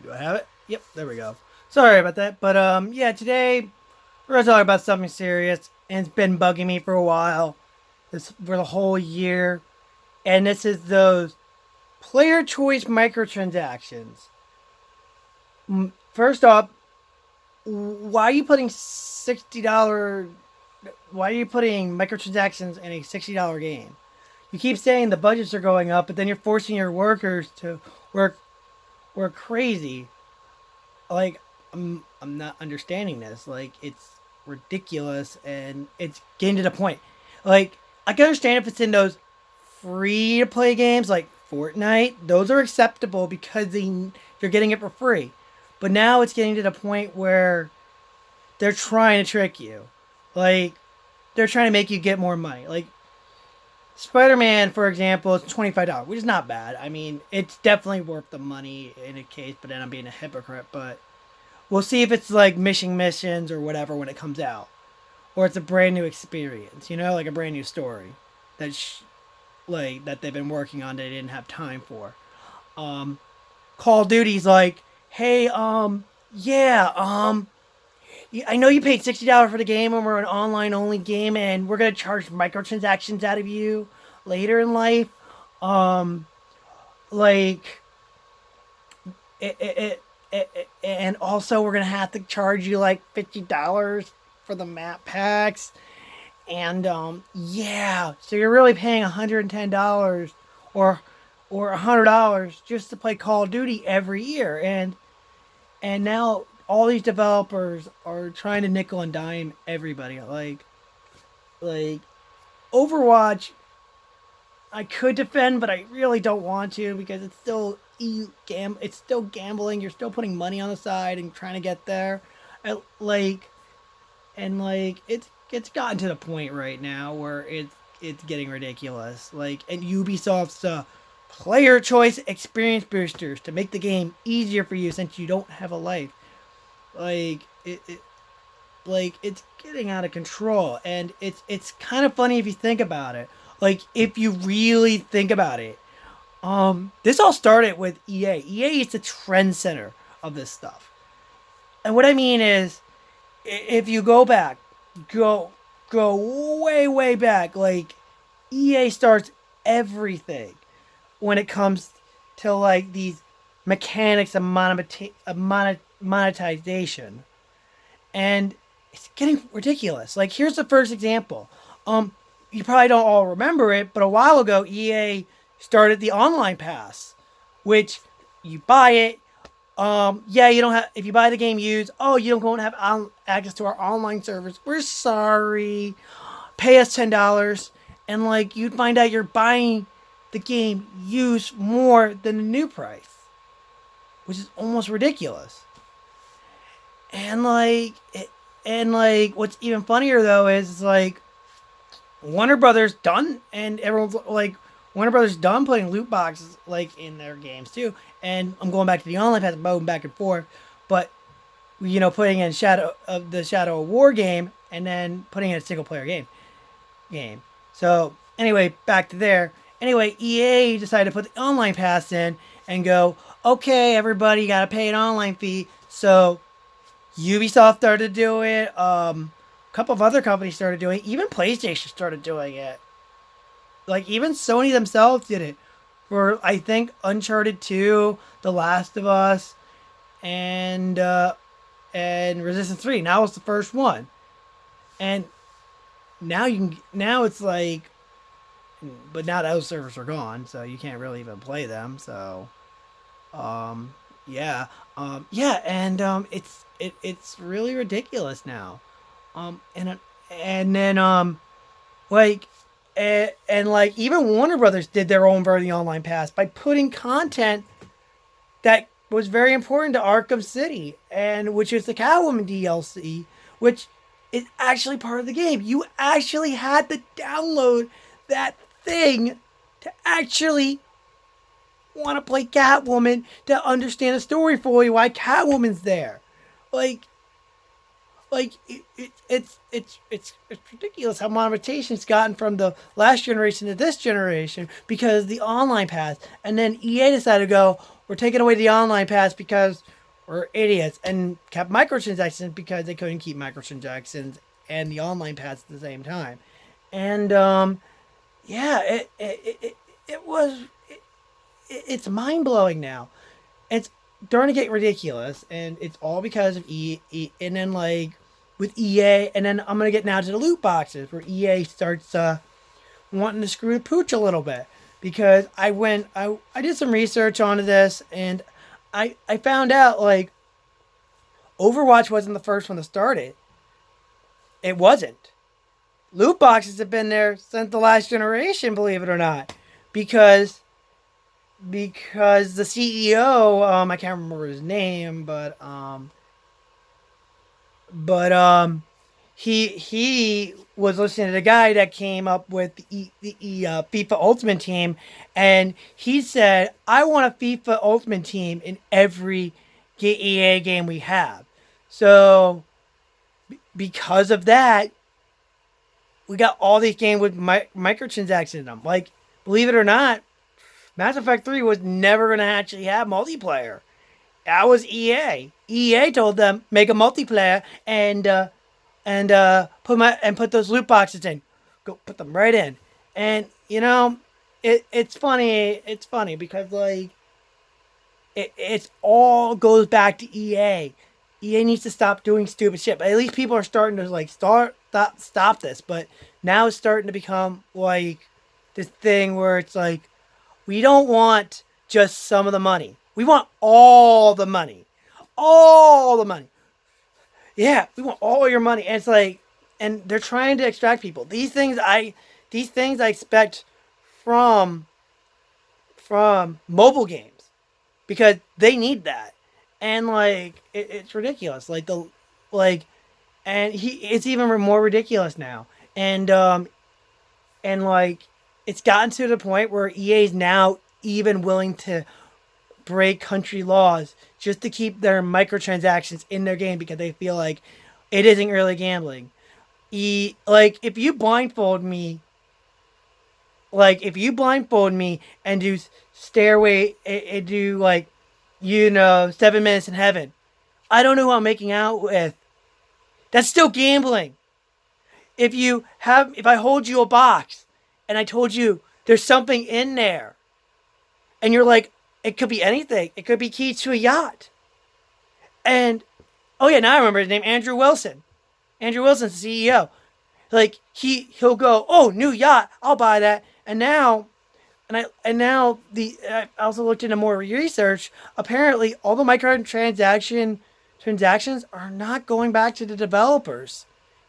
Do I have it? Yep, there we go. Sorry about that. But yeah, today we're gonna talk about something serious, and it's been bugging me for a while. This for the whole year, and this is those player choice microtransactions. First off, why are you putting $60? Why are you putting microtransactions in a $60 game? You keep saying the budgets are going up, but then you're forcing your workers to work crazy. Like I'm not understanding this. Like it's ridiculous, and it's getting to the point. Like I can understand if it's in those free to play games like Fortnite, those are acceptable because you're getting it for free. But now it's getting to the point where they're trying to trick you. Like they're trying to make you get more money. Like Spider-Man, for example, is $25, which is not bad. I mean, it's definitely worth the money in a case, but then I'm being a hypocrite. But we'll see if it's like missions or whatever when it comes out, or it's a brand new experience. Like a brand new story that they've been working on. They didn't have time for. Um, Call of Duty's like, hey, yeah, I know you paid $60 for the game, and we're an online only game, and we're gonna charge microtransactions out of you later in life. Um, like, and also we're gonna have to charge you like $50 for the map packs, and yeah, so you're really paying $110 or $100 just to play Call of Duty every year, and now all these developers are trying to nickel and dime everybody. Like Overwatch, I could defend, but I really don't want to because it's still it's still gambling. You're still putting money on the side and trying to get there. I, like and like it's gotten to the point right now where it's getting ridiculous. Like and Ubisoft's player choice experience boosters to make the game easier for you since you don't have a life. Like like it's getting out of control, and it's kind of funny if you think about it. Like if you really think about it, this all started with EA. EA is the trend center of this stuff, and what I mean is, if you go back, go way back, like EA starts everything when it comes to like these mechanics of monetization, and it's getting ridiculous. Like here's the first example. You probably don't all remember it, but a while ago EA started the online pass, which you buy it. Yeah, you don't have if you buy the game used. Oh, you don't have access to our online servers. We're sorry. Pay us $10, and like you'd find out you're buying the game used more than the new price, which is almost ridiculous. And what's even funnier though is like Warner Brothers done, and everyone's like, Warner Brothers done putting loot boxes like in their games too. And I'm going back to the online pass, going back and forth, but putting in Shadow of War game, and then putting in a single player game. So anyway, back to there. Anyway, EA decided to put the online pass in and go, okay, everybody got to pay an online fee. So Ubisoft started to do it. A couple of other companies started doing it. Even PlayStation started doing it. Like even Sony themselves did it for I think Uncharted 2, The Last of Us, and Resistance 3. Now it's the first one, and now it's like, but now those servers are gone, so you can't really even play them. So yeah, it's really ridiculous now. And then like and like even Warner Brothers did their own version of the online pass by putting content that was very important to Arkham City, and which is the Catwoman DLC, which is actually part of the game. You actually had to download that thing to actually want to play Catwoman, to understand the story fully why Catwoman's there. Like it's ridiculous how monetization's gotten from the last generation to this generation because of the online pass. And then EA decided to go, we're taking away the online pass because we're idiots, and kept microtransactions because they couldn't keep microtransactions and the online pass at the same time. And yeah, it was it's mind blowing now. It's starting to get ridiculous, and it's all because of and then like with EA, and then I'm gonna get now to the loot boxes where EA starts wanting to screw the pooch a little bit, because I did some research onto this, and I found out like Overwatch wasn't the first one to start it. It wasn't. Loot boxes have been there since the last generation, believe it or not, because the CEO, I can't remember his name, but he was listening to the guy that came up with the FIFA Ultimate Team, and he said, "I want a FIFA Ultimate Team in every EA game we have." So because of that, we got all these games with microtransactions in them. Like, believe it or not, Mass Effect 3 was never going to actually have multiplayer. That was EA. EA told them make a multiplayer and put those loot boxes in. Go put them right in. And you know, it's funny. It's funny because like it's all goes back to EA. EA needs to stop doing stupid shit. But at least people are starting to like stop this. But now it's starting to become like this thing where it's like, we don't want just some of the money. We want all the money. All the money. Yeah, we want all your money. And it's like, and they're trying to extract people. These things I expect from mobile games, because they need that. And like it's ridiculous. It's even more ridiculous now. And like it's gotten to the point where EA is now even willing to break country laws just to keep their microtransactions in their game, because they feel like it isn't really gambling. Like if you blindfold me, and do Stairway and do like 7 Minutes in Heaven, I don't know who I'm making out with. That's still gambling. If I hold you a box and I told you there's something in there, and you're like, it could be anything. It could be keys to a yacht. And oh yeah, now I remember his name, Andrew Wilson. Andrew Wilson's the CEO. Like he'll go, oh, new yacht, I'll buy that. And now I also looked into more research. Apparently, all the transactions are not going back to the developers.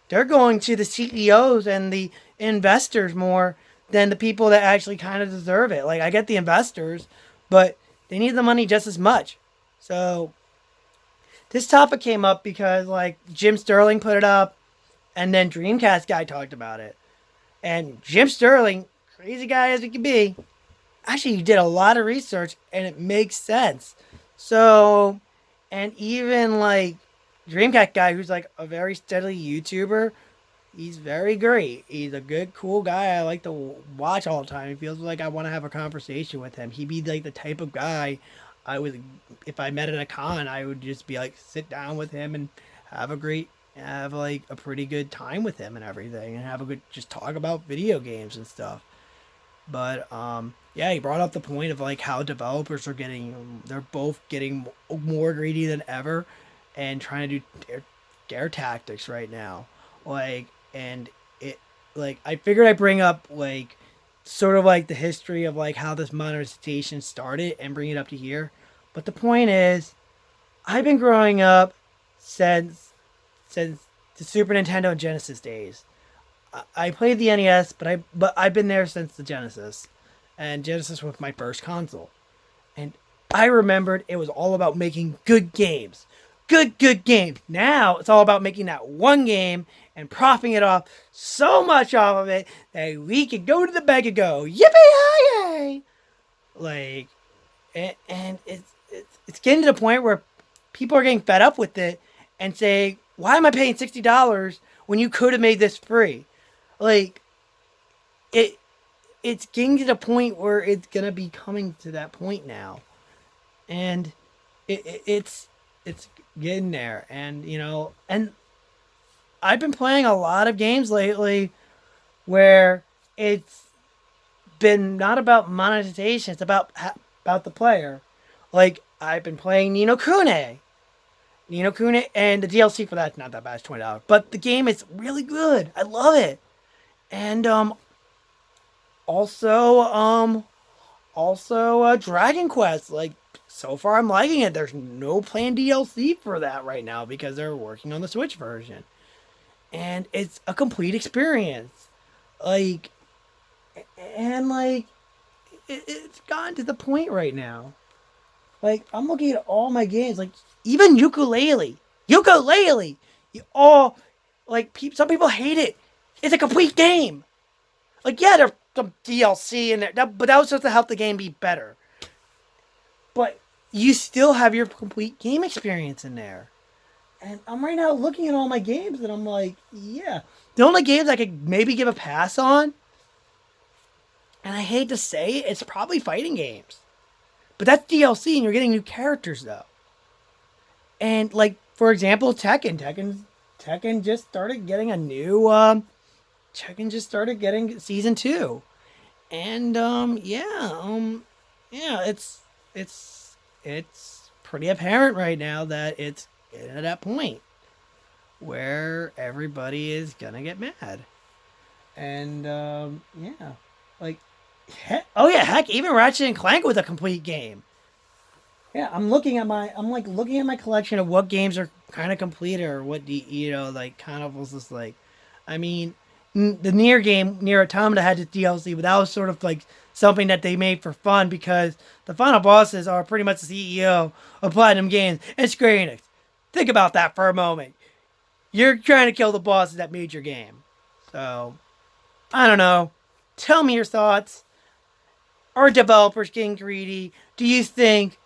They're going to the CEOs and the investors more than the people that actually kind of deserve it. Like, I get the investors, but they need the money just as much. So this topic came up because like Jim Sterling put it up, and then Dreamcast guy talked about it. And Jim Sterling, crazy guy as he can be, actually did a lot of research, and it makes sense. So, and even like Dreamcast guy, who's like a very steady YouTuber, he's very great. He's a good, cool guy I like to watch all the time. It feels like I want to have a conversation with him. He'd be like the type of guy if I met at a con, I would just be like, sit down with him and have like a pretty good time with him and everything, and just talk about video games and stuff. But yeah, he brought up the point of like how developers they're both getting more greedy than ever, and trying to do dare tactics right now. Like, and it, like, I figured I'd bring up like sort of like the history of like how this monetization started and bring it up to here. But the point is, I've been growing up since the Super Nintendo and Genesis days. I played the NES, but I've been there since the Genesis, and Genesis was my first console. And I remembered it was all about making good games. Good games. Now it's all about making that one game and profiting it off so much off of it that we could go to the bank and go, yippee-yay! Like, and it's getting to the point where people are getting fed up with it and say, why am I paying $60 when you could have made this free? Like, it's getting to the point where it's gonna be coming to that point now. and it's getting there. And and I've been playing a lot of games lately where it's been not about monetization. It's about the player. Like I've been playing Nino Kune, and the DLC for that's not that bad. It's $20, but the game is really good. I love it. And also Dragon Quest. Like so far, I'm liking it. There's no planned DLC for that right now because they're working on the Switch version, and it's a complete experience. Like and like it's gotten to the point right now. Like I'm looking at all my games, like even ukulele. You all some people hate it. It's a complete game. Like yeah, there's some DLC in there, but that was just to help the game be better. But you still have your complete game experience in there. And I'm right now looking at all my games, and I'm like, yeah, the only games I could maybe give a pass on, and I hate to say it, it's probably fighting games. But that's DLC, and you're getting new characters though. And like for example, Tekken just started getting a new Tekken just started getting season 2, and yeah, it's pretty apparent right now that it's getting to that point where everybody is gonna get mad, and yeah, like oh yeah, heck, even Ratchet and Clank was a complete game. Yeah, I'm like looking at my collection of what games are kind of complete or what like kind of was just like, I mean, the Nier game, Nier Automata had its DLC, but that was sort of like something that they made for fun because the final bosses are pretty much the CEO of Platinum Games and Square Enix. Think about that for a moment. You're trying to kill the bosses that made your game. So, I don't know. Tell me your thoughts. Are developers getting greedy? Do you think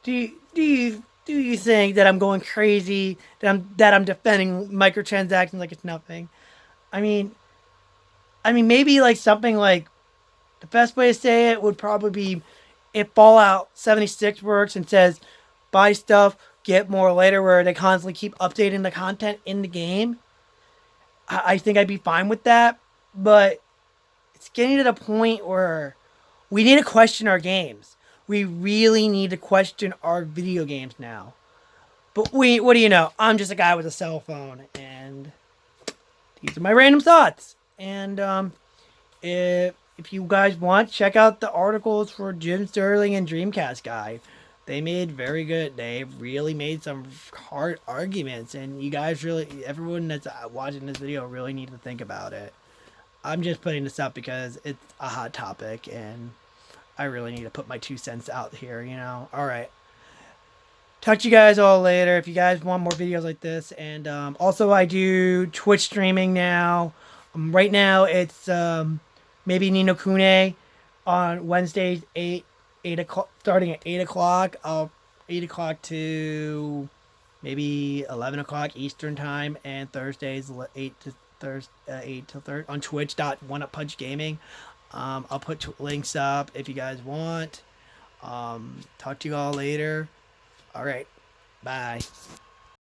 that I'm going crazy? That I'm defending microtransactions like it's nothing? I mean, maybe like something like the best way to say it would probably be if Fallout 76 works and says buy stuff, get more later, where they constantly keep updating the content in the game. I think I'd be fine with that, but it's getting to the point where we need to question our games. We really need to question our video games now. But what do you know? I'm just a guy with a cell phone, and these are my random thoughts. And if you guys want, check out the articles for Jim Sterling and Dreamcast Guy. They made very good. They really made some hard arguments, and you guys everyone that's watching this video really need to think about it. I'm just putting this up because it's a hot topic, and I really need to put my 2 cents out here. All right. Talk to you guys all later. If you guys want more videos like this, and also I do Twitch streaming now. Right now it's maybe Ni no Kune on Wednesdays 8 o'clock, starting at 8 o'clock. 8 o'clock to maybe 11 o'clock Eastern time, and Thursdays 8 to Thursday on Twitch.OneUpPunchGaming. I'll put links up if you guys want. Talk to you all later. All right. Bye.